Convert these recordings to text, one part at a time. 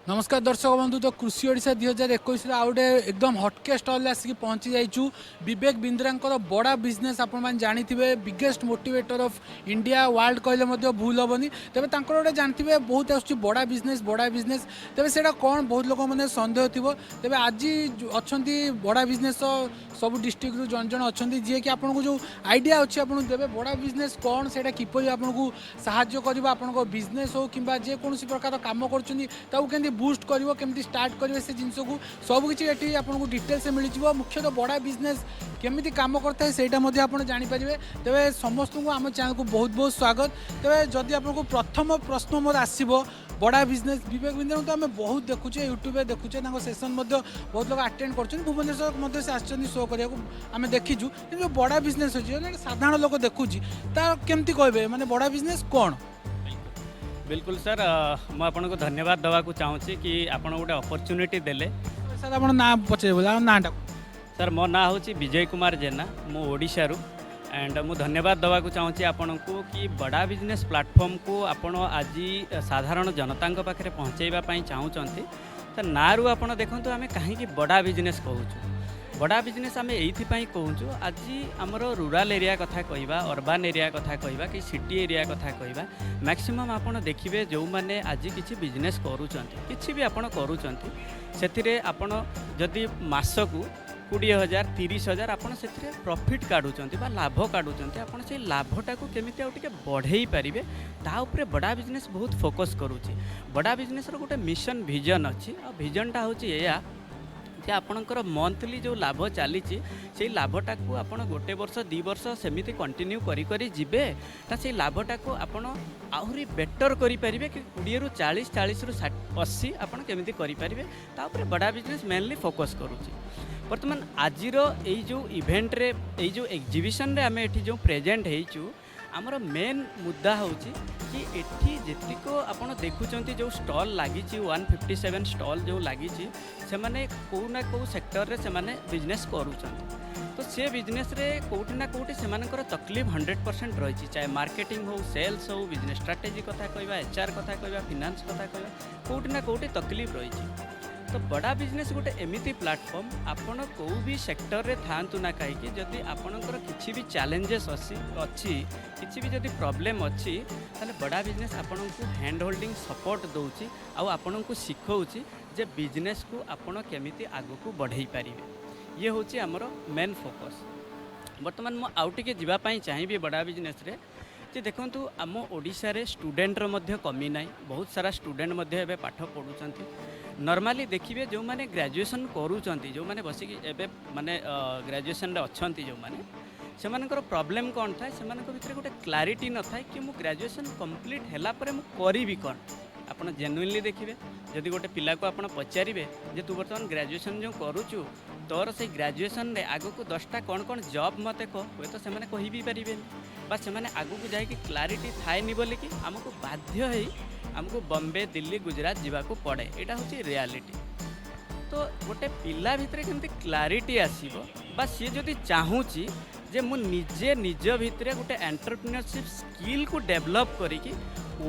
नमस्कार दर्शक बंधु। तो कृषि ओडिशा 2021 आउटे एकदम हटके स्टल आसिक पहुँची जाइचु। विवेक बिंद्रा बड़ा बिजनेस आपण मैंने जानी थे, biggest motivator of India world कहले भूल हेनी। तेज गोटे जानते बहुत बड़ा बिजनेस तेज से कौन बहुत लोक मैंने सन्देह थी। तेज आज अच्छा बड़ा बिजनेस सब डिस्ट्रिक्ट रु जन जन अच्छा जी कि आपको जो आइडिया अच्छी आपको देवे बड़ा बिजनेस कौन से किपर आपको साहाय्य कर आपको बिजनेस हो कि जेकोसी प्रकार कम कर बूस्ट करिवो केमती स्टार्ट करिवे से जिंस को सब किछि एठी आपनको डिटेल्स से मिल जिवो। मुख्यतः बड़ा बिजनेस केमिति काम करता है सेटा मध्ये आपण जानि परिबे। तबे समस्त को आम चैनल को बहुत बहुत स्वागत। तबे जदि आपनको प्रथम प्रश्न मोर आसीबो बड़ा बिजनेस विवेक बिंद्रा तो आम बहुत देखुचे यूट्यूब देखुचे सेसन बहुत लोग अटेंड कर भुवनेश्वर से आम शो करने देखीचु कि बड़ा बिजनेस अच्छे साधारण लोक देखुची केमती कहबे माने बड़ा बिजनेस कौन। बिल्कुल सर, मैं आपको धन्यवाद देवा चाहूँगी कि आपड़ गोटे अपरच्युनिटी देले। सर आप ना पचे नाटा सर मो ना हूँ विजय कुमार जेना, मु ओडिशारू एंड मु धन्यवाद देवा चाहूँगी आपन को कि बड़ा बिजनेस प्लेटफॉर्म को आपण आज साधारण जनता पाखे पहुँचाइवाई चाहूँगी। तो ना रू आप देखो आम कहीं बड़ा बिजनेस कहूँ। बड़ा बिजनेस आम ये कहूँ आज आमर रूराल एरिया कथा कहवा, अर्बान एरिया कथा कहवा कि सिटी एरिया कथा कहवा, मैक्सिमम आपड़ देखिए जो मैंने आज किसी बिजनेस कि भी आपड़ करुँचे आपण जदि मासकू 20,000 30,000 आपड़ से प्रॉफिट काढ़ुंट लाभ काढ़ुंट आपड़ से लाभटा को केमी आउटे बढ़ई पारे ताऊपर बड़ा बिजनेस बहुत फोकस करुँची। बड़ा बिजनेस गोटे मिशन विजन अच्छी और विजनटा हूँ या जे आपणकर मंथली जो लाभ चली से लाभटा को आपण गोटे वर्ष 2 वर्ष सेमिति कंटिन्यू करी जिबे ता से लाभटा को आपण आहुरी बेटर करि परिबे कि 20 रु 40 40 रु 80 आपण केमिति करि परिबे तापर बड़ा बिजनेस मेनली फोकस करूची। वर्तमान आजिर एई जो इवेंट रे एई जो एग्जीबिशन रे आमे एठी जो प्रेजेंट हेइचू आमर मेन मुद्दा होची कि एठी जेतिको आपण देखुचंती जो स्टॉल लागी 157 स्टॉल जो लागी से माने को ना को सेक्टर रे से माने बिजनेस करूचंती। तो से बिजनेस रे कोठी ना कोठी से मानकर तकलीफ 100% रही, चाहे मार्केटिंग हो, सेल्स हो, बिजनेस स्ट्रेटेजी कथा कहवा, एचआर कथा कहवा, फाइनेंस कथा कहवा, कोठी ना कोठी तकलीफ रही। तो बड़ा बिजनेस गोटे एमिति प्लेटफॉर्म आपण को भी सेक्टर रे थांतु ना कहीं जदि आपणकर किसी भी चैलेंजेस अच्छी किसी भी जदि प्रॉब्लम अच्छी ताले बड़ा बिजनेस आपण को हैंड होल्डिंग सपोर्ट दउची आ आपण को सिखौची जे बिजनेस को आपण केमिति आगु को बढ़ाई पारिबे। ये होची हमर मेन फोकस। वर्तमान मु आउट के जीवा पई चाहिबी बड़ा बिजनेस रे जे देखंतु आम ओडिशा रे स्टूडेंट रो मध्य कमी नाही, बहुत सारा स्टूडेंट मध्य एबे पाठ पढुचंती। नॉर्मली देखिए जो माने ग्रेजुएशन करूचंती जो माने बसिक एबे माने ग्रेजुएशन रे अछंती जो माने सेमानकर प्रॉब्लम कौन था सेमानक भितर गोटे क्लारिटी न था कि मु ग्रेजुएशन कंप्लीट हैला परे मु करिवि कोन। आपण जेन्युइनली देखिए जदि गोटे पिला को आपण पचारिबे जे तू वर्तमान ग्रेजुएशन जो करूचु तोर से ग्रेजुएशन रे आगु को 10टा कौन कौन जॉब मते को होय तो से माने कहि भी परिबेन बा से माने आगु को जाय कि क्लारिटी थाए नि बोले कि हमको बाध्य है हमको बॉम्बे दिल्ली गुजरात जीवाकू पड़े एटा होची रियलिटी। तो गोटे पिला भितर केमती क्लारिटी आसीबो बा सी जदि चाहूची जे मु निजे निज भितर गोटे एंटरप्रेन्योरशिप स्किल को डेवलप करिकी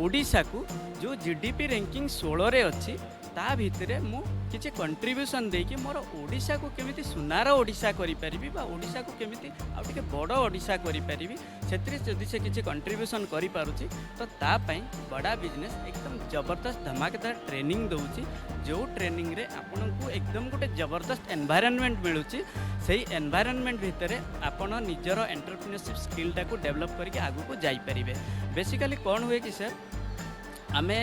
ओडिशा को जो जीडीपी रैंकिंग 16 रे अच्छी ता भितर मु किसी कंट्रीब्यूशन देकी मोर ओडिशा को केमिति सुनार ओडिशा करि परिबी बा ओडिशा को केमिति आ टिके बड़ ओडिशा करि परिबी सेतरे जदि से किसी कंट्रीब्यूशन करि पारुची तो ता पई बड़ा बिजनेस एकदम जबरदस्त धमाकेदार ट्रेनिंग दउची जो ट्रेनिंग रे आपन को एकदम गोटे जबरदस्त एनवायरनमेंट मिलुची सेही एनवायरनमेंट भितर आपन निजर एंटरप्रेन्योरशिप स्किल टा को डेवलप करके आगु को जाई परिबे। बेसिकली कौन हुए कि सर आमे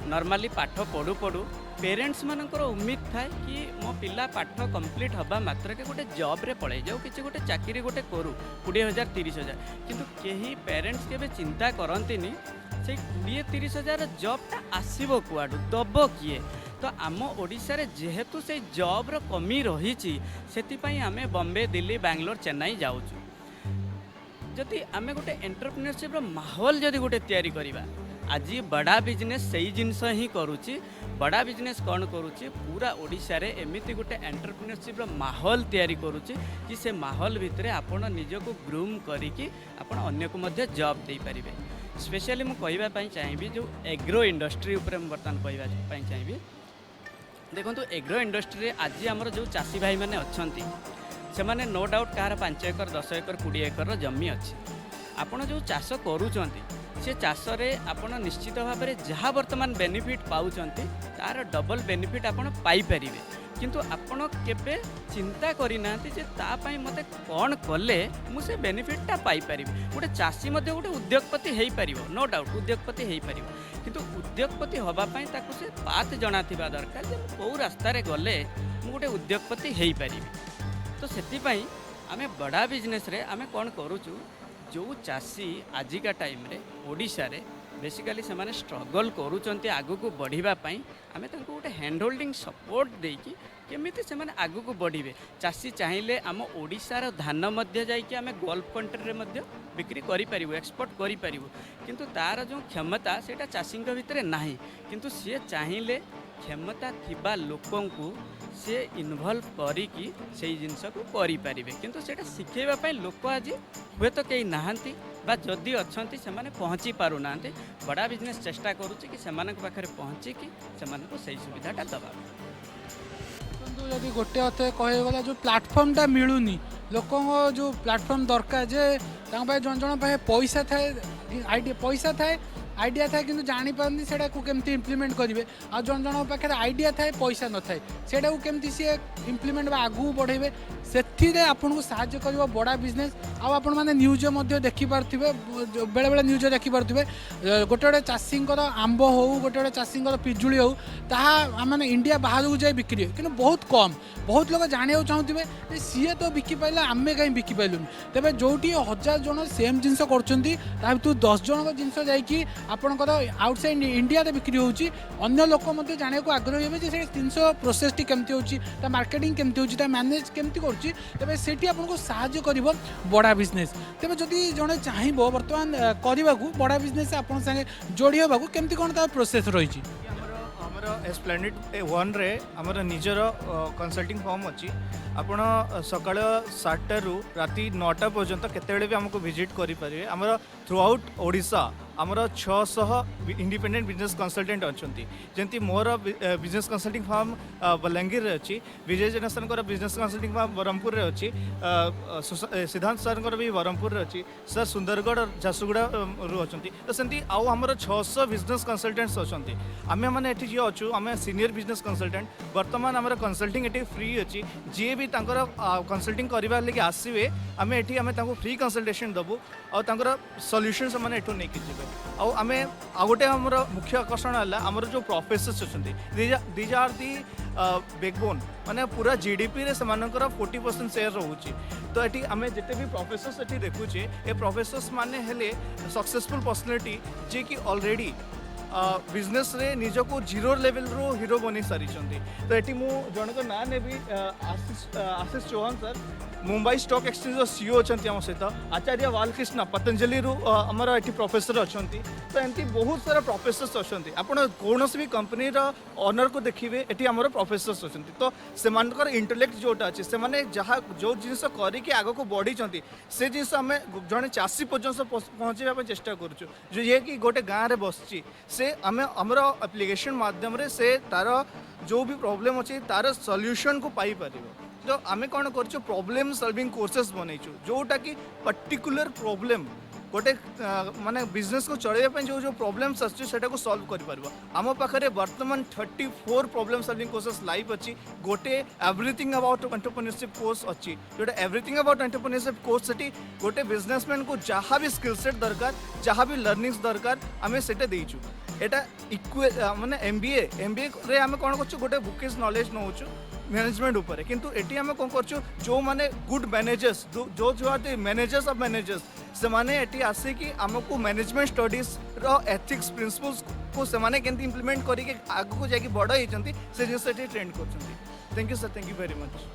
नॉर्मली पाठ पढ़ू पढ़ू पेरेंट्स मानकर उम्मीद थाए कि मो पिला पाठ कंप्लीट हवा मात्र के गोटे जॉब रे पड़े जाऊ किसी गोटे चाकरी गोटे करू 20,000 30,000 किंतु केही पेरेंट्स केबे चिंता करंतिनी से 20-30,000 जॉबटा आसीबो कुआडू दब किए। तो आम ओडिशा रे जेहेतु से जॉब रो कमी रही सेतिपई आमे बॉम्बे दिल्ली बेंगलोर चेन्नई जाऊचु। जदि आमे गोटे एंटरप्रेन्योरशिप रो माहौल जदि गोटे तैयारी करिबा आज बड़ा बिजनेस सही जिनस ही करुच्ची। बड़ा बिजनेस कौन करुच्ची पूरा ओडिशा रे एमिति गोटे एंटरप्रेन्योरशिप रो माहौल तैयारी करुच्ची कि से माहौल भितर आपण निज को ग्रूम करिकी आपण अन्य को मध्य जॉब दे पारिबे। स्पेशली मु कहबा पई चाहिबी जो एग्रो इंडस्ट्री ऊपर बर्तमान कहबा पई चाहिबी देखो एग्रो इंडस्ट्री आज आमर जो चाषी भाई मैंने अच्छा से मैंने नो डाउट कहार 5 एकर 10 एकर 20 एकर जमी अच्छी आपण जो चाष करूँच से चाष आपण निश्चित भाव में जहाँ बर्तमान बेनिफिट पाँच तार डबल बेनिफिट आपण पाइपर किंतु आपण केबे चिंता करना जे तापाई मते कौन कले मुझे बेनिफिटा पाइपर गोटे चाषी गोटे उद्योगपति हो पार नो डाउट उद्योगपति हो पार किंतु उद्योगपति हवापाई से पाथ जना दरकार जे कौ रास्तार गले मु गोटे उद्योगपति हो पारि तो से आम बड़ा बिजनेस रे आम कौन करुचु जो चाषी आजिका टाइम रे ओडिशा रे बेसिकली से माने स्ट्रगल करूचंती आगु को बढ़ावाई आम गोटे हैंड होल्डिंग सपोर्ट देकी केमिति से माने आगु को बढ़े चाषी चाहिए आम ओडिशार धान मध्य जाइए आम गल्फ कंट्री में बिक्री करूँ एक्सपोर्ट करूँ किंतु तार जो क्षमता से चाषी भितर ना किंतु सी चाहिए क्षमता थिबा लोकों को सी इनवल्व करिकी से जिनस को करें किंतु से शिखेवाई लोक आज हुए तो कहीं नहांती बा जदि अच्छा से पहुँची पार ना बड़ा बिजनेस चेष्टा करुच्ची कि पाखे पहुँचिकी से सुविधाटा दबा जदि गोटे अर्थ कहगला जो प्लाटफर्मटा मिलूनी लोक जो प्लाटफर्म दरकार जे जन जन पाखे पैसा थाए आइडिया पैसा थाए आइडिया थाए कि जापारती से केमती इम्प्लीमेंट करेंगे आ जन जन पाखे आइडिया थाए पैसा न थाए से केमती सी इम्प्लीमेंट आगू बढ़ेबे से आपको साहाय्य कर बड़ा बिजनेस आपण मैंने न्यूज देखिपे बेले बेले न्यूज देखिपे गोटे गोटे चाषी आंब हो गोटे गोटे चाषी पिजुड़ी हो मैंने इंडिया बाहर को जाए बिक्री कि बहुत कम बहुत लोग जाना चाहूे सी तो बिकी पाइला आम कहीं बिकी पाइलुनि तेज जो 1000 जन सेम जिनस कर 10 जन जिनस जाकि आपणकर आउटसाइड इंडिया बिक्री होची अन्य लोक जाना को आग्रही हे से जिनस प्रोसेस टी केमती होची ता मार्केटिंग केमती होची ता मैनेज केमती करूची तेज सेठी आपको साहाय्य करिवो बड़ा बिजनेस तेज जदि जड़े चाहिए बर्तमान करने को बड़ा बिजनेस आपन संगे जोड़ी होगा केमती कौन तार प्रोसेस रही एस्प्लेनेड 1 रे हमर निजर कंसल्टिंग फर्म अच्छी आपण सकाळ 7टा रु राति 9टा पर्यंत केतेबेले भी हमको विजिट करि परिबे हमर थ्रू आउट ओडिशा आमर 600 इंडिपेंडेंट बिजनेस कंसल्टेंट अच्छा जमी मोर बिजनेस कंसल्टिंग फर्म बलांगीर अच्छी Vijay Jena sir business consulting firm Brahmapur अच्छी सिद्धांत सर भी ब्रह्मपुर अच्छी सर सुंदरगढ़ झारसुगुड़ा रु अच्छा तो सेमती आउ आमर 600 बिजनेस कंसल्टेंट्स अच्छा आम मैंने जी अच्छु आम सीनियर बिजनेस कंसल्टेंट बर्तमान आम कंसल्टिंग ये फ्री अच्छी जी भी कंसल्टिंग करने लगे आसवे आम ये फ्री कंसल्टेशन देवु और सल्यूशन से मैंने नहीं जी आमे आ गोटे हमर मुख्य आकर्षण है आमर जो प्रोफेसर्स अच्छा दीज आर दी बैकबोन माने पूरा जीडीपी रे समानकर 40% शेयर रोचे तो ये आम जिते भी प्रोफेसर्स ये देखुचे ए प्रोफेसर्स माने हेले सक्सेसफुल पर्सनालिटी जे कि ऑलरेडी बिजनेस रे निज को जीरो लेवल रो हीरो बनी सारी तो ये मु जनक ना ने भी Ashish Chauhan sir Mumbai stock exchange CEO अच्छा आम सहित आचार्य बालकृष्ण पतंजलि आमर ये प्रोफेसर अच्छा तो एमती बहुत सारा प्रोफेसर्स अच्छा आपड़ कौन भी कंपनी ओनर को देखिए ये आमर प्रोफेसर्स अच्छा तो से इंटेलेक्ट जोटा अच्छे से जहाँ जो जिन करके आग को बढ़ी से जिन आम जड़े चाषी पर्यटन पहुँचापी चेष्टा करुँ जो ये कि गोटे गाँव में बसची से आम आमर एप्लिकेशन माध्यम से तार जो भी प्रॉब्लम अच्छी तार सॉल्यूशन को पाई पार तो आम कौन कर प्रॉब्लम सॉल्विंग कोर्सेस बनईचु जोटा कि पर्टिकुलर प्रॉब्लम गोटे माने बिजनेस को चलैया जो जो प्रॉब्लम्स आसटा को सॉल्व कर आम पाखे बर्तमान 34 प्रॉब्लम सॉल्विंग कोर्सेस लाइव अच्छी गोटे एवरीथिंग अबाउट एंटरप्रेन्योरशिप कोर्स अच्छी जोटा एवरीथिंग अबाउट एंटरप्रेन्योरशिप कोर्स से गोटे बिजनेसमैन को जहाँ भी स्किल सेट दरकार जहाँ भी लर्निंग्स दरकार आम से देचु एटा माने एमबीए रे आम कौन कर गोटे बुकेज नॉलेज नौ मैनेजमेंट ऊपर किंतु एटी आम कौन कर जो माने गुड मैनेजर्स जो जो are the managers of managers से माने एटी आसिकी आमको मैनेजमेंट स्टडीज रो एथिक्स प्रिंसिपल्स को से माने केंती इंप्लीमेंट करके आगु को जाके बड़ होइचंती से जिनस एटी ट्रेंड करचंती thank you sir thank you very much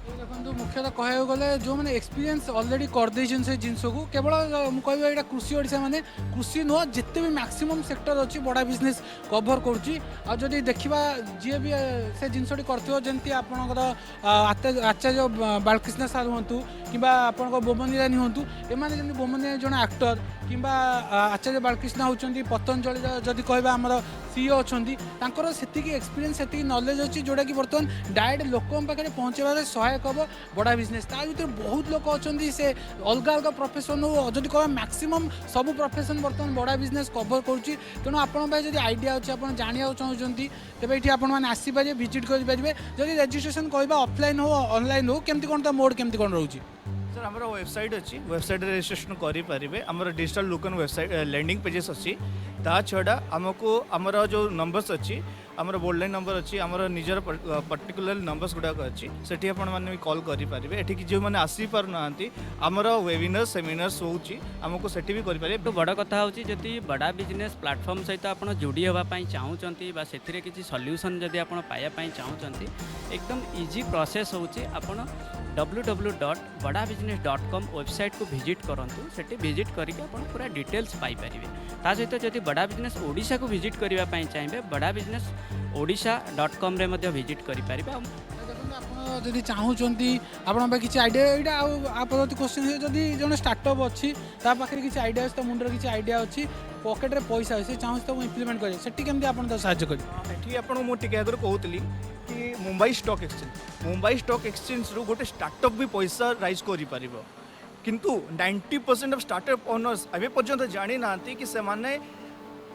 देखो मुख्यतः कह गले जो मैंने एक्सपीरियंस ऑलरेडी करदे से जिनस को केवल मुझे यहाँ कृषि ओडिशा माने कृषि नुह जिते भी मैक्सिमम सेक्टर अच्छी बड़ा बिजनेस कभर करुँची देखा जी भी से जिनसटी करती आपणकर आचार्य बालकृष्ण सार हूँ कि बोमन ईरानी हूँ एम बोमन ईरानी जन एक्टर कि आचार्य बालकृष्ण होती पतंजलि जदि कहवा आमर सीईओ अछंती तांकर सेतिकी एक्सपीरियंस सेतिकी नॉलेज अछि जोटा कि वर्तमान डायरेक्ट लोकन पाखे पहुँचेबार सहायक हम बड़ा बिजनेस ता भीतर बहुत लोक अछंती से अलग अलग प्रोफेशन हो जदि कह मैक्सिमम सब प्रोफेशन वर्तमान बड़ा बिजनेस कवर करुच्ची तेणु आपण जब आइडिया अच्छे आप जानवा चाहते तेज ये आसपारे भिजिट करेंगे जदि रेजिस्ट्रेशन कहवा ऑफलाइन हो ऑनलाइन हो केमती कौन मोड केमती कौन रोचे सर आमर वेबसाइट अच्छी वेबसाइट रेजिस्ट्रेशन करेंगे आमर डिजिटल लोकन वेबसाइट लैंडिंग पेजेस अच्छी ता छड़ा आमको आमर जो नंबर्स अच्छी आमर बोल्ड लाइन नंबर अच्छी आमर निजर पर्टिकुलर नंबर्स गुड़ाक अच्छी सेठी आपण माने कॉल करेंगे एठी जो मैंने आसी पार ना आमर वेबिनार सेमिनार्स होची आमको सेठी भी करें तो बड़ कथा होची जदि बड़ा बिजनेस प्लेटफॉर्म सहित आप जोड़ी होगापी चाहूँगी से किसी सल्यूशन जदि आप पाइबापी चाहूँगी एकदम इजी प्रोसेस होची आपण www.badabusiness.com वेबसाइट को विजिट करूँ से विजिट करके आप पूरा डिटेल्स पाइपर ता सहित जदि बड़ा बिजनेस ओडिशा को विजिट करने चाहिए बड़ा बिजनेस ओडिशा.com विजिट करेंगे आप जदि चाहूँगी आप किसी आइडिया यहाँ आप क्वेश्चन है जदि जो स्टार्टअप अच्छी पाखे किसी आइडिया अच्छी मुंडर किसी आइडिया अच्छी पॉकेट रे पैसा अच्छे चाहूँ तो इम्प्लीमेंट करें से केमती आप साहाଯ୍य करें ये आपको मुझे आगे कहती कि मुंबई स्टॉक एक्सचेंज रु गोटे स्टार्टअप भी पैसा राइज कर किंतु 90% ऑफ स्टार्टअप ओनर्स अभी पर्यंत जानी ना कि से माने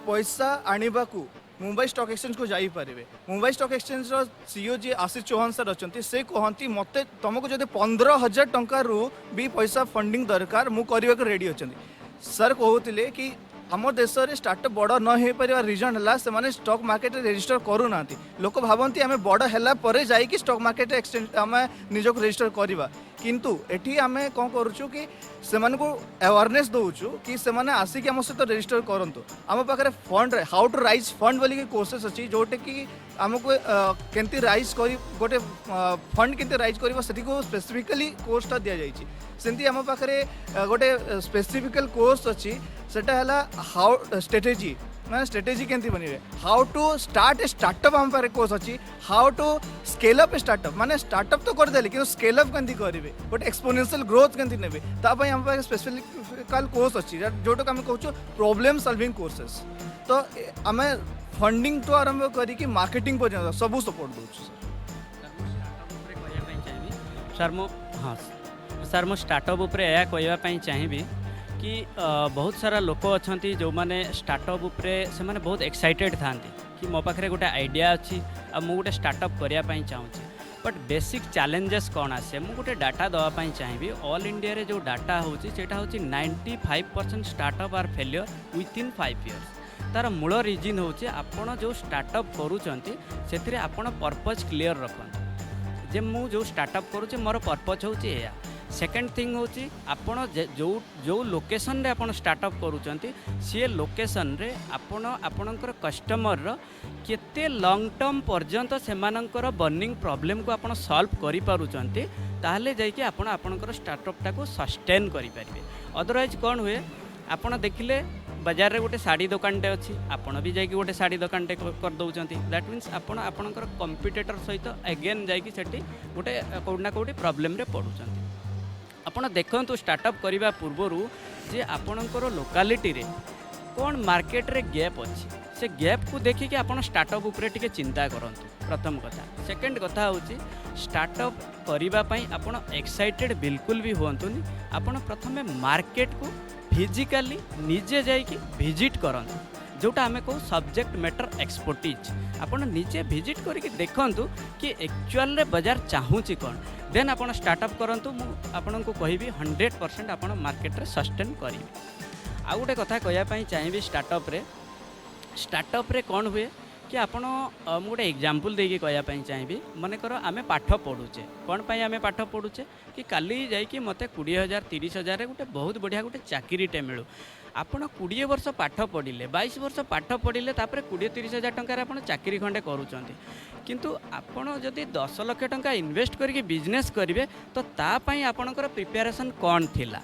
पैसा आने को मुंबई स्टॉक एक्सचेंज को जाइपारे मुंबई स्टॉक एक्सचेंज सीईओ जी आशीष चौहान सर अच्छा से कहती मत तुमको जब 15,000 टंकार भी पैसा फंडिंग दरकार मु करने को रेडी अच्छा सर कहते कि आम देश में स्टार्टअप बड़ न हो पार रिजन है से स्टॉक मार्केट रेजिस्टर करूना लोक भावती आम बड़ है जाकि स्टॉक मार्केट एक्सचेंज आम निजक रेजिस्टर करवा किंतु एठी आमे कौन करूँ कि सेमान को अवेयरनेस दौचु कि सेमाने आसिक आम सहित रेजिस्टर करंतु आम पाखे fund how to raise fund बोलिक कोर्सेस अच्छी जोटे कि आमको केमती राइज कर गोटे फंड केमती राइज कर स्पेसिफिकली कोर्सटा दि जाइए सेमती आम पाखे गोटे स्पेसिफिकल कोर्स अच्छी सेटा है हाउ स्ट्रेटेजी मैंने स्ट्रेटेजी केमती बनवे how to start a startup आम पाखे कोर्स अच्छी how to scale up a startup माने स्टार्टअप तो करदे कि स्केल अप केमती करेंगे गोटे एक्सपोनेंशियल ग्रोथ केमती नेबे तापाई आम पाखे स्पेसिफिकल कोर्स अच्छी जोटा आम कहूँ प्रॉब्लम सॉल्विंग कोर्सेस तो आम फंडिंग तो आरंभ करी मार्केटिंग पर्यंत सब सपोर्ट दूँ सर मो हाँ सर मो स्टार्टअप उपरे या कहवाई चाहिए कि बहुत सारा लोक अच्छा जो मैंने स्टार्टअप उपरे से माने बहुत एक्साइटेड था कि मो पाखे गोटे आइडिया अच्छी आ मु गोटे स्टार्टअप करने चाहूँगी बट बेसिक चैलेंजेस कौन आसे मु गोटे डाटा दवाई चाहिए ऑल इंडिया रे जो डाटा होची सेटा होची 95% startup are failure within 5 years तार मूल रिजन होची आपण जो स्टार्टअप करूचंती सेथिरे आपण पर्पज क्लियर रखन जे मु जो स्टार्टअप करूचे मोर पर्पज होची एया सेकेंड थिंग होची आपण जो लोकेशन रे आपण स्टार्टअप करूचंती सी लोकेशन रे आपण आपणकर कस्टमर रो केते लॉन्ग टर्म पर्यंत सेमानकर बर्निंग प्रॉब्लम को आपण सॉल्व करि पारुचंती ताहले जाई कि आपण आपणकर स्टार्टअप टाको सस्टेन करि परिबे अदरवाइज कोन हुए आपण देखिले बाजार रे गोटे साड़ी दुकानटे अच्छी आपण भी जाकि गोटे साड़ी दुकानटे कर दउचंती दैट मीन्स आपण आपणकर कंपिटिटर सहित अगेन जाकि सेठी गोटे कोना कोठी प्रॉब्लम रे पडुचंती आपण देखंतु स्टार्टअप करने पूर्वर जे आपणकर लोकालिटी रे कौन मार्केट रे गैप अच्छी से गैप को देखिए आपण स्टार्टअप उपरे टिके चिंता करंतु प्रथम कथा सेकेंड कथा होची स्टार्टअप करने आपण एक्साइटेड बिल्कुल भी हुंतुनी आपण प्रथमे मार्केट को फिजिकली निजे जाइए विजिट करंतु जोटा आमे को सब्जेक्ट मैटर एक्सपर्टीज आपण निजे विजिट करके देखंतु कि एक्चुअल रे बाजार चाहूची कौन देन आपण स्टार्टअप करंतु मु आपन को कहिबी 100% आपण मार्केट रे सस्टेन करिवे आ गोटे कथा कहया पई चाहिबी स्टार्टअप रे कौन हुए कि आपण गोटे एग्जांपल देके कहया पई चाहिबी मन कर आमे पाठ पढुचे कौन पई आमे पाठ पढुचे कि काली जाई कि मते 20,000 30,000 रे गोटे बहुत बढ़िया गोटे चाकरीटे मिलू आपण 20 वर्ष पाठ पढ़िले 22 वर्ष पाठ पढ़िले तापर 20-30,000 टंका आपण चाकरी खंडे करूचंती किंतु आपण जदि 10 लाख टंका इन्वेस्ट करके बिजनेस करिवे तो ता पई आपणकर प्रिपरेशन कौन थिला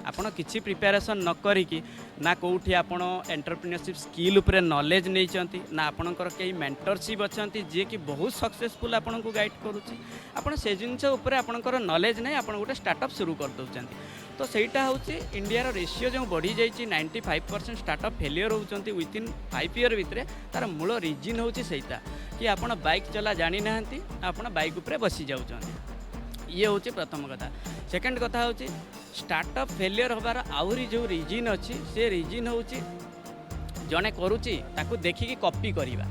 आपण किछि प्रिपरेशन न करिकी ना कोठी आपण एंटरप्रेन्योरशिप स्किल उपरे नॉलेज नै चंती ना आपणकर केही मेंटरशिप अछंती जे कि बहुत सक्सेसफुल आपन को गाइड करूची आपण से जिंस उपरे आपणकर नॉलेज नै आपण गोटे स्टार्टअप शुरू कर दउचंती तो सहीटा हूँ इंडिया रेशियो जो बढ़ी जाइए 95% स्टार्टअप फेलियर होती विथिन 5 इयर भितर तार मूल रिजन हूँ सहीटा कि आपड़ बाइक चला जानी ना आपड़ बाइक उपर बसी जाऊँच ये हूँ प्रथम कथा। सेकेंड कथा हूँ स्टार्टअप फेलियर हबार आहरी जो रिजन अच्छी से रिजन हूँ जड़े करुच्ची ताकू देखिकी कॉपी करवा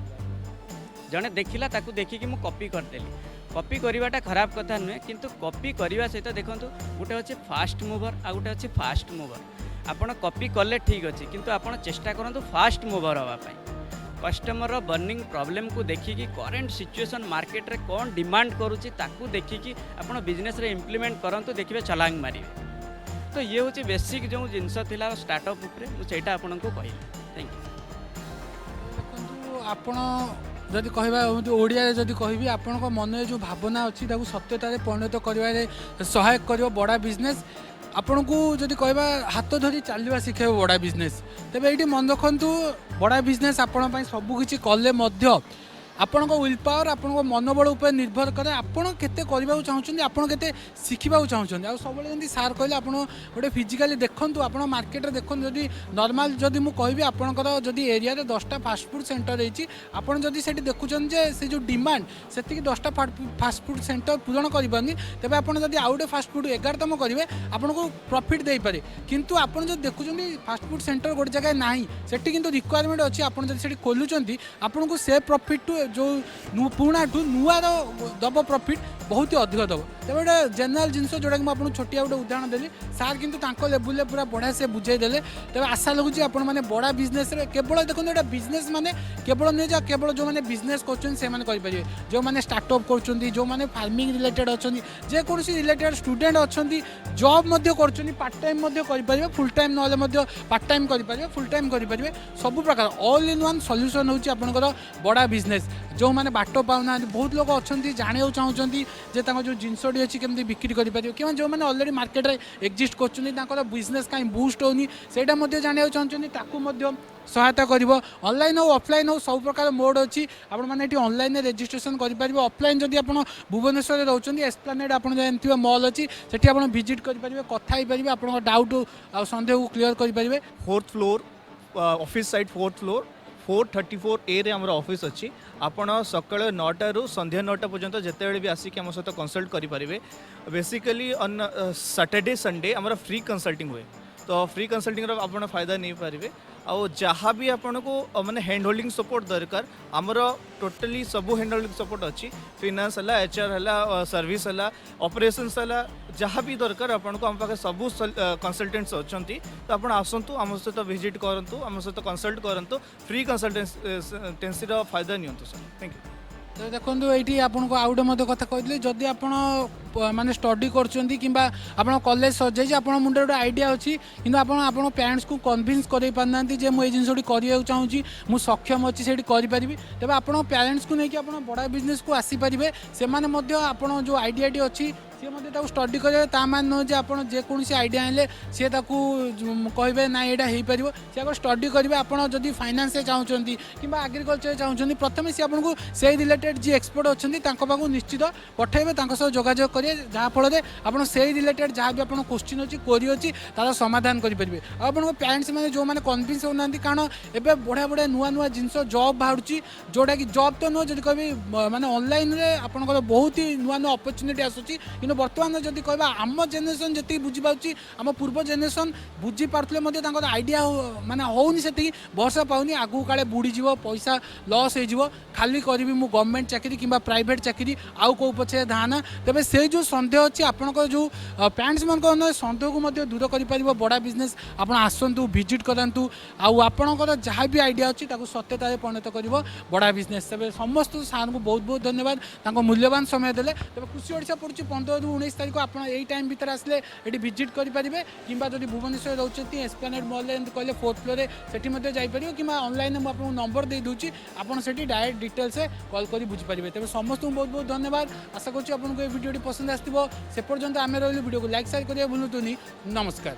जड़े देखला ताकू देखिकी मु कॉपी करदेली कॉपी करवाटा खराब कथा नुहे किंतु कॉपी करने सहित देखो गोटे अच्छे फास्ट मूवर आ गोटे अच्छे फास्ट मूवर आपड़ कॉपी कले ठीक अच्छे किंतु आपड़ चेष्टा करूँ फास्ट मूवर हाँपाई कस्टमर बर्निंग प्रॉब्लम को देखिकी करेंट सिचुएशन मार्केट रे कौन डिमांड करुच्ची ताकू देखिकी आपड़ बिजनेस रे इम्प्लीमेंट करंतु देखिए छलांग मारिबे। तो ये हूँ बेसिक जो जिनस थिला स्टार्टअप उपरे मुझे आपको कहली। Thank you. देखो आपण जदि कहवा ओडिया जदि कहबी आपण मन जो भावना अच्छी सत्यतार परिणत कर सहायक कर बड़ा बिजनेस आपण को जदि कहवा हाथ धरी चलवा शिखे बड़ा बिजनेस तेरे ये मन रखु बड़ा बिजनेस आपण सबकि कले आपण विल पावर आपण मनोबल उपर निर्भर करे आपण केते करबा चाहछन आपण केते शिखिबा चाहछन आ सब जंती सार कहले आपण गोटे फिजिकली देखंतु आपण मार्केट रे देखन जदि नॉर्मल जदि मु कहबी आपणकर जदि एरिया रे 10टा फास्ट फूड सेंटर रही आपण जदि सेठी देखुछन जे से जो डिमांड सेति 10टा फास्ट फूड सेंटर पूरण करबनी तबे आपण जदि आउटे फास्ट फूड 11तम करिवे आपण को प्रॉफिट देई पारे किंतु आपण जदि देखुछन फास्ट फूड सेंटर गोटे जगह नाही सेठी किंतु रिक्वायरमेंट अछि आपण जदि सेठी खोलुचंती आपण को से प्रॉफिट टू जो पुराणा ठू नुआर दब प्रॉफिट बहुत ही अधिक दब तेज गोटे जेनराल जिनस जोटा कि मुझे छोटिया गोटे उदाहरण देली सार किंतु लेवल पूरा बढ़िया से बुझे देले तेज आशा लगुच आप बड़ा बिजनेस केवल देखो ये बिजनेस माने केवल नुहे केवल जो मैंने बिजनेस करेंगे जो मैंने स्टार्टअप कर जो मैंने फार्मिंग रिलेटेड अच्छा जेकोसी रिलेटेड स्टूडेंट अच्छा जॉब कर पार्ट टाइम करेंगे फुल टाइम ना पार्ट टाइम करेंगे फुल टाइम करेंगे सब प्रकार ऑल इन वन सॉल्यूशन होची आपनकर बड़ा बिजनेस जो मैंने बाट पाऊना बहुत लोग अच्छा जाना चाहते जो जिनसटी अच्छी केमती बिक्री करें कि जो मैंने अलरेडी मार्केट रे एक्जिस्ट कर बिजनेस कहीं बूस्ट होनी से जाना चाहते सहायता कर ऑनलाइन हो ऑफलाइन हो सब प्रकार मोड अच्छी आप ऑनलाइन रेजिस्ट्रेशन करेंगे ऑफलाइन जब आप भुवनेश्वर रोचे एस्प्लानेड आप जानते मॉल अच्छी से विजिट करेंगे कथा पारे आप डाउट आ सन्देह को क्लीयर करेंगे। 4th floor office side 4th floor 434A रे हमर ऑफिस अच्छी आपण सकाळ 9टा रु संध्या 9टा पर्यंत जेतेबेले भी आसिक हम सहित कंसल्ट करेंगे। बेसिकली ऑन सैटरडे संडे हमारा फ्री कंसल्टिंग हुए तो फ्री कंसल्टिंग आप फायदा नहीं पारे आउ जहाँ भी आपन को माने हैंड होल्डिंग सपोर्ट दरकार आमर टोटली सबू हैंड होल्डिंग सपोर्ट अच्छी फाइनेंस है HR है सर्विस है ऑपरेशंस है जहाँ भी दरकार आपन को हम पाखे सबू कंसल्टेंट्स अच्छा तो आप आसतु आम सहित विजिट करूँ आम सहित कंसल्ट करूँ फ्री कंसल्टेंसी फायदा नियंतु सर। Thank you. तो देखो ये आपको आउ गोटे कथा कहते जदि आप माने स्टडी कर कॉलेज सजाई आप मुंडे गोटे आइडिया अच्छी कि आप पेरेंट्स को कन्विन्स कर पारना जे मुझे जिन करने चाहूँगी मुझे सक्षम अच्छी से करें तेज आप पेरेंट्स को लेकिन आप बड़ा बिजनेस को आसीपारे से आप जो आइडिया अच्छी सी मतलब स्टडी करेंगे ता मान नुह आप जेकोसी आइडिया आने सी कहे ना यहाँ हो पार सी आगे स्टडी करेंगे आप जब फाइनान्स चाहते कि एग्रीकल्चर चाहते प्रथम सी आपको से रिलेटेड जी एक्सपर्ट अच्छा पाक निश्चित पठेबे जोगाजोग करेंगे जहाँफल आप से रिलेटेड जहाँ भी आप क्वेश्चन अच्छी क्वेरी अच्छी तार समाधान करेंगे आप पेरेंट्स मैंने जो मैंने कन्विन्स होना कारण एवं बढ़िया बढ़िया नुआ नुआ जिन जॉब बाहर जोटा कि जॉब तो नुह जब कह मैंने ऑनलाइन रे आपंकर बहुत ही नुआ नुआ अपरच्युनिटी आसूँ कि बर्तमान जब कह आम जेनेरेशन जी बुझीपार आम पूर्व जेनेरेशन बुझी पार्थे आइडिया माने होनी से भरसा पाऊनी आगू काले बुड़ीज पैसा लॉस हो खाली करी मु गवर्नमेंट चाकरी कि प्राइवेट चाकरी आउ कौ पछे धाना तेज से जो सन्देह अच्छी आपंकर जो पेरेंट्स मान सन्देह को दूर कर बड़ा बिजनेस आप आसतु विजिट करातु आपणकर जहाँ भी आइडिया अच्छी सत्यता परिणत कर बड़ा बिजनेस तेज समस्त सार को बहुत बहुत धन्यवाद मूल्यवान समय देले तेज कृषि ओडिशा पड़ुची 15 ରୁ 19 तारीख आप टाइम भितर आसले ये विजिट करेंगे कि जब भुवनेश्वर रोचे एस्प्लानेड मॉल कहले 4th फ्लोर से जापर कि ऑनलाइन मुझे नंबर दे दूची आपड़ी डायरेक्ट डिटेल से कॉल कर बुझीपारे तेज समस्त बहुत बहुत धन्यवाद आशा करूँ आपको ये वीडियो पसंद आसो से पर्यंत आम रही वीडियो को लाइक शेयर करिए भूलुनी नमस्कार।